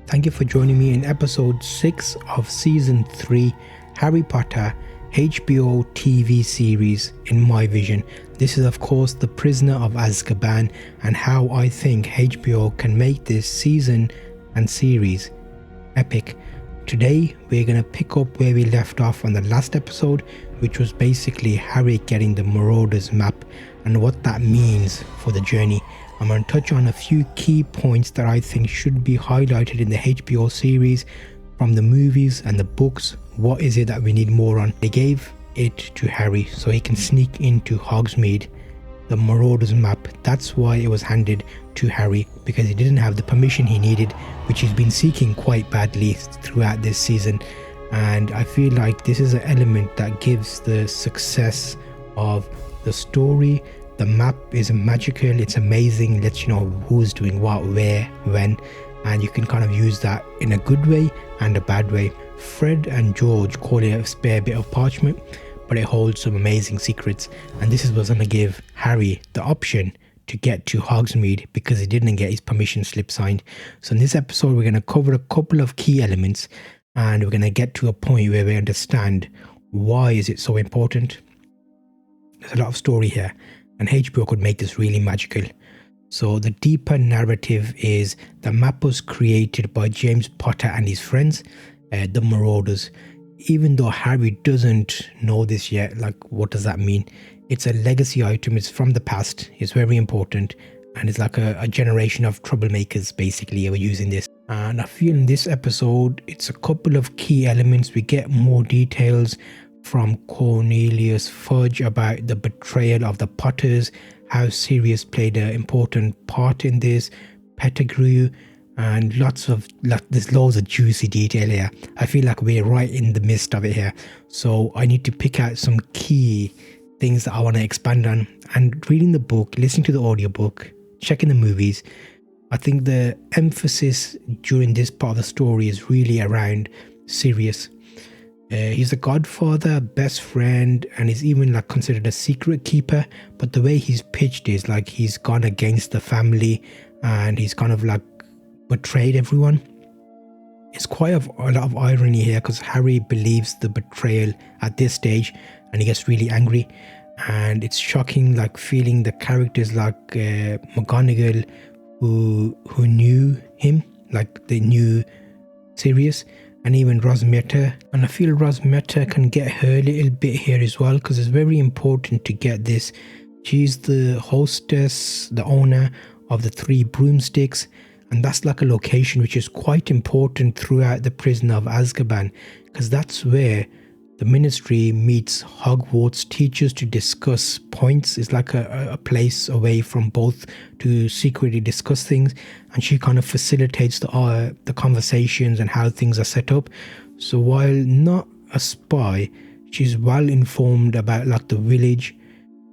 Thank you for joining me in episode 6 of season 3 Harry Potter HBO TV series in my vision. This is of course The Prisoner of Azkaban and how I think HBO can make this season and series epic. Today we're going to pick up where we left off on the last episode, which was basically Harry getting the Marauders map and what that means for the journey. I'm going to touch on a few key points that I think should be highlighted in the HBO series from the movies and the books. What is it that we need more on? They gave it to Harry so he can sneak into Hogsmeade, the Marauders map. That's why it was handed to Harry, because he didn't have the permission he needed, which he's been seeking quite badly throughout this season. And I feel like this is an element that gives the success of the story. The map is magical, it's amazing, lets you know who's doing what, where, when, and you can kind of use that in a good way and a bad way. Fred and George call it a spare bit of parchment, but it holds some amazing secrets, and this is what's going to give Harry the option to get to Hogsmeade because he didn't get his permission slip signed. So in this episode we're going to cover a couple of key elements, and we're going to get to a point where we understand why is it so important. There's a lot of story here, and HBO could make this really magical. So the deeper narrative is the map was created by James Potter and his friends, the Marauders. Even though Harry doesn't know this yet, like what does that mean? It's a legacy item, it's from the past, it's very important, and it's like a generation of troublemakers basically were using this. And I feel in this episode it's a couple of key elements. We get more details from Cornelius Fudge about the betrayal of the Potters, how Sirius played an important part in this, Pettigrew, and there's loads of juicy detail here. I feel like we're right in the midst of it here, so I need to pick out some key things that I want to expand on. And reading the book, listening to the audiobook, checking the movies, I think the emphasis during this part of the story is really around Sirius. He's a godfather, best friend, and he's even like considered a secret keeper, but the way he's pitched is like he's gone against the family and he's kind of like betrayed everyone. It's quite a lot of irony here because Harry believes the betrayal at this stage and he gets really angry, and it's shocking like feeling the characters like McGonagall who knew him, like they knew Sirius, and even Rosmeta. And I feel Rosmeta can get her a little bit here as well, because it's very important to get this. She's the hostess, the owner of the 3 broomsticks, and that's like a location which is quite important throughout the Prisoner of Azkaban, because that's where the Ministry meets Hogwarts teachers to discuss points. It's like a place away from both to secretly discuss things, and she kind of facilitates the conversations and how things are set up. So while not a spy, she's well informed about like the village.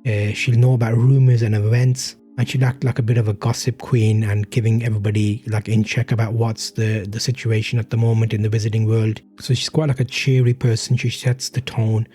She'll know about rumors and events, and she'll act like a bit of a gossip queen and giving everybody like in check about what's the situation at the moment in the wizarding world. So she's quite like a cheery person. She sets the tone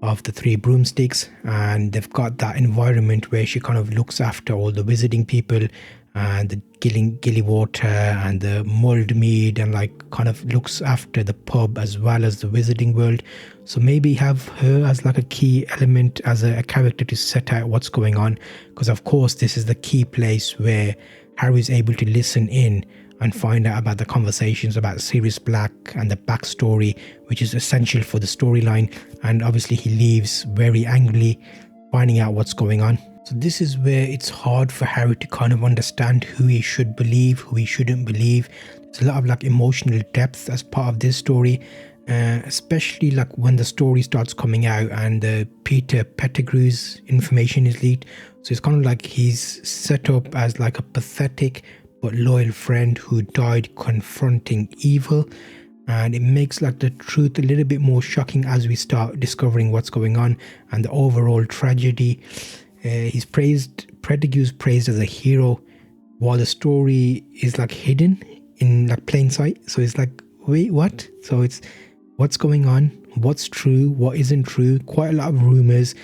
of the 3 broomsticks, and they've got that environment where she kind of looks after all the wizarding people and the Gillywater and the Moldmead, and like kind of looks after the pub as well as the wizarding world. So maybe have her as like a key element as a character to set out what's going on, because of course this is the key place where Harry's able to listen in and find out about the conversations about Sirius Black and the backstory, which is essential for the storyline. And obviously he leaves very angrily, finding out what's going on. So this is where it's hard for Harry to kind of understand who he should believe, who he shouldn't believe. There's a lot of like emotional depth as part of this story, especially like when the story starts coming out and Peter Pettigrew's information is leaked. So it's kind of like he's set up as like a pathetic but loyal friend who died confronting evil, and it makes like the truth a little bit more shocking as we start discovering what's going on and the overall tragedy. He's Pettigrew's praised as a hero, while the story is like hidden in like plain sight. So it's like, wait, what? So it's what's going on, what's true, what isn't true, quite a lot of rumors.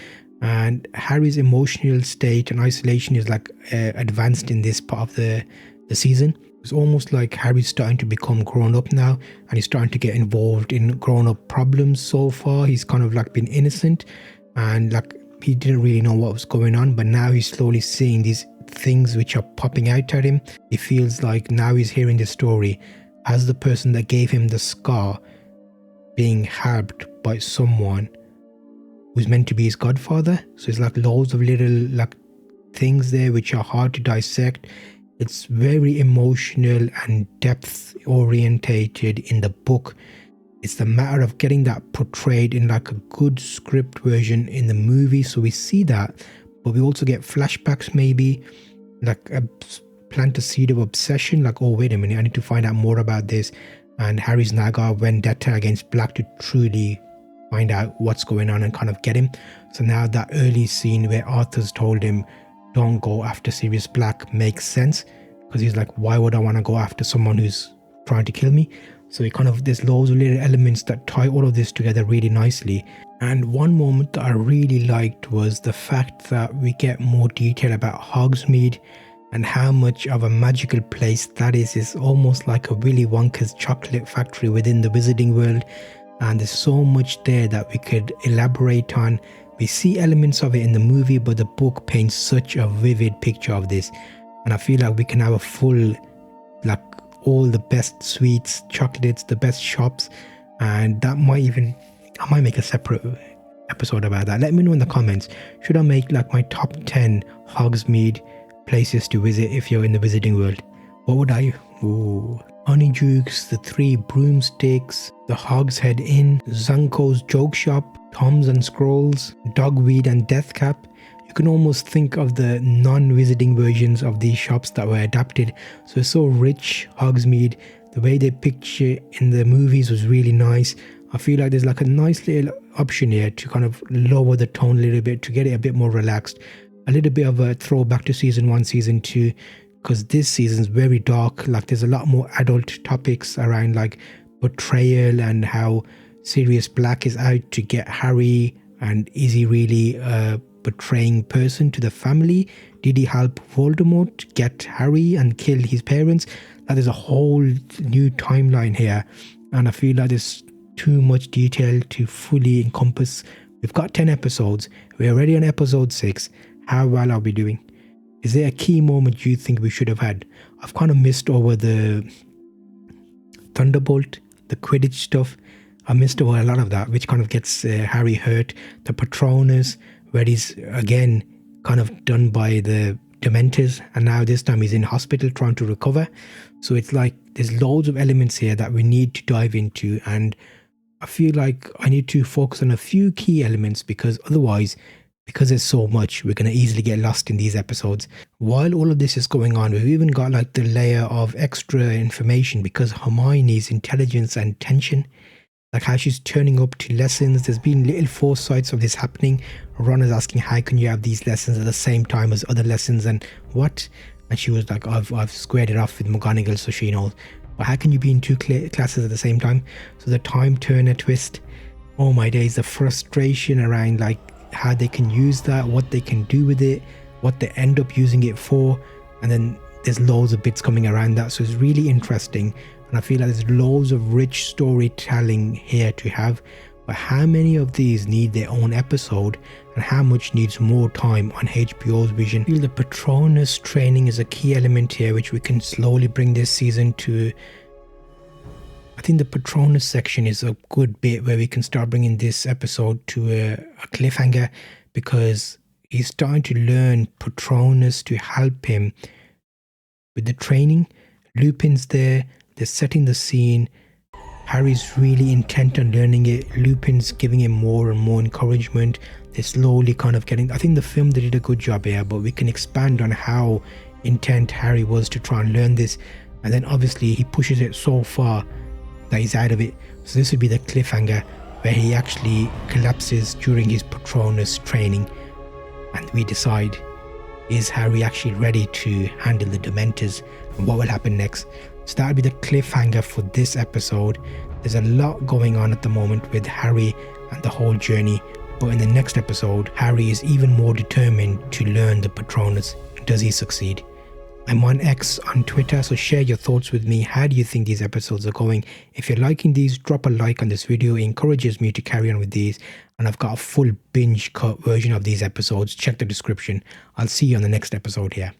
And Harry's emotional state and isolation is like advanced in this part of the season. It's almost like Harry's starting to become grown up now, and he's starting to get involved in grown up problems. So far he's kind of like been innocent, and like he didn't really know what was going on, but now he's slowly seeing these things which are popping out at him. He feels like now he's hearing the story as the person that gave him the scar being harbored by someone who's meant to be his godfather. So it's like loads of little like things there which are hard to dissect. It's very emotional and depth orientated in the book. It's the matter of getting that portrayed in like a good script version in the movie. So we see that, but we also get flashbacks, maybe like plant a seed of obsession, like, oh wait a minute, I need to find out more about this. And Harry's now got a vendetta against Black to truly find out what's going on and kind of get him. So now that early scene where Arthur's told him don't go after Sirius Black makes sense, because he's like, why would I want to go after someone who's trying to kill me? So it kind of, there's loads of little elements that tie all of this together really nicely. And one moment that I really liked was the fact that we get more detail about Hogsmeade and how much of a magical place that is. It's almost like a Willy Wonka's chocolate factory within the wizarding world, and there's so much there that we could elaborate on. We see elements of it in the movie, but the book paints such a vivid picture of this, and I feel like we can have a full, like, all the best sweets, chocolates, the best shops, and that might even, I might make a separate episode about that. Let me know in the comments, should I make like my top 10 Hogsmeade places to visit if you're in the Wizarding World? What would I? Ooh. Honeydukes, the Three Broomsticks, the Hogshead Inn, Zanko's Joke Shop, Toms and Scrolls, Dogweed and Deathcap. You can almost think of the non-wizarding versions of these shops that were adapted. So it's so rich, Hogsmeade. The way they picture in the movies was really nice. I feel like there's like a nice little option here to kind of lower the tone a little bit, to get it a bit more relaxed. A little bit of a throwback to season 1, season 2, because this season's very dark. Like there's a lot more adult topics around like betrayal and how Sirius Black is out to get Harry, and is he really a betraying person to the family? Did he help Voldemort get Harry and kill his parents? Like there's a whole new timeline here, and I feel like there's too much detail to fully encompass. We've got 10 episodes. We're already on episode 6. How well are we doing? Is there a key moment you think we should have had? I've kind of missed over the Thunderbolt, the Quidditch stuff. I missed over a lot of that, which kind of gets Harry hurt. The Patronus, where he's again kind of done by the Dementors, and now this time he's in hospital trying to recover. So it's like there's loads of elements here that we need to dive into, and I feel like I need to focus on a few key elements, because otherwise, because there's so much, we're going to easily get lost in these episodes. While all of this is going on, we've even got like the layer of extra information, because Hermione's intelligence and tension, like how she's turning up to lessons. There's been little foresights of this happening. Ron is asking, how can you have these lessons at the same time as other lessons, and what? And she was like, I've squared it off with McGonagall, so she knows. But how can you be in two classes at the same time? So the time turner twist, oh my days, the frustration around like how they can use that, what they can do with it, what they end up using it for, and then there's loads of bits coming around that. So it's really interesting, and I feel like there's loads of rich storytelling here to have. But how many of these need their own episode, and how much needs more time on HBO's vision? I feel the Patronus training is a key element here, which we can slowly bring this season to. I think the Patronus section is a good bit where we can start bringing this episode to a cliffhanger, because he's starting to learn Patronus to help him with the training. Lupin's there, they're setting the scene. Harry's really intent on learning it. Lupin's giving him more and more encouragement. They're slowly kind of getting, I think the film did a good job here, but we can expand on how intent Harry was to try and learn this. And then obviously he pushes it so far that he's out of it. So this would be the cliffhanger where he actually collapses during his Patronus training, and we decide, is Harry actually ready to handle the Dementors, and what will happen next? So that would be the cliffhanger for this episode. There's a lot going on at the moment with Harry and the whole journey, but in the next episode, Harry is even more determined to learn the Patronus. Does he succeed? I'm on X on Twitter, so share your thoughts with me. How do you think these episodes are going? If you're liking these, drop a like on this video. It encourages me to carry on with these. And I've got a full binge cut version of these episodes. Check the description. I'll see you on the next episode here.